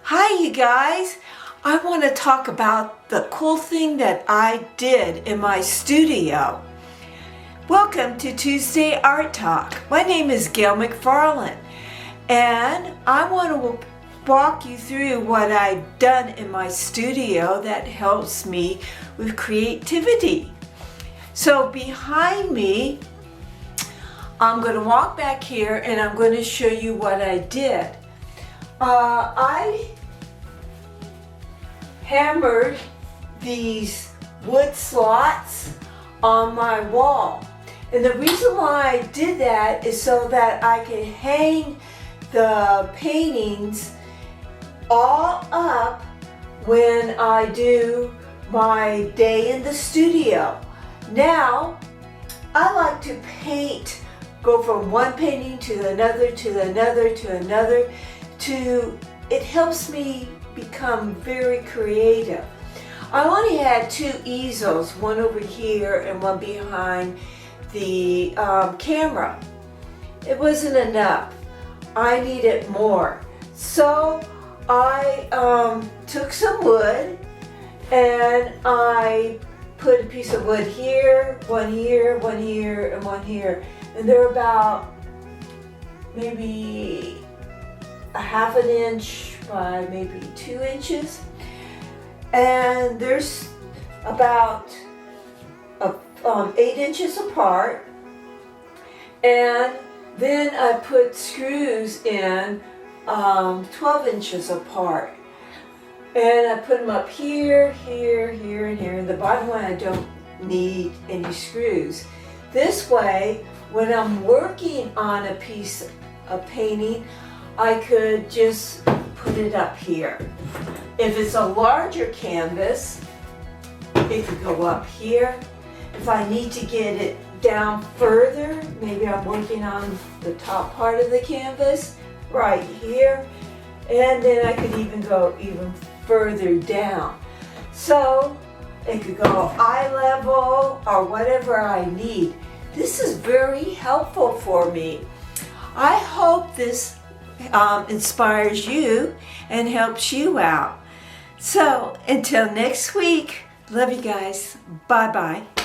Hi you guys, I want to talk about the cool thing that I did in my studio. Welcome to Tuesday Art Talk. My name is Gail McFarland and I want to walk you through what I've done in my studio that helps me with creativity. So behind me, I'm going to walk back here and I'm going to show you what I did. I hammered these wood slots on my wall. And the reason why I did that is so that I could hang the paintings all up when I do my day in the studio. Now, I like to paint, go from one painting to another, to another, to another, it helps me become very creative. I only had two easels, one over here and one behind the camera. It wasn't enough. I needed more. So I took some wood and I put a piece of wood here, one here, one here, and one here. And they're about maybe a half an inch by maybe 2 inches. And there's about 8 inches apart. And then I put screws in 12 inches apart. And I put them up here, here, here, and here. And the bottom one I don't need any screws. This way, when I'm working on a piece of painting, I could just put it up here. If it's a larger canvas, it could go up here. If I need to get it down further, maybe I'm working on the top part of the canvas, right here. And then I could even go even further down. So it could go eye level or whatever I need. This is very helpful for me. I hope this inspires you and helps you out. So until next week, love you guys. Bye-bye.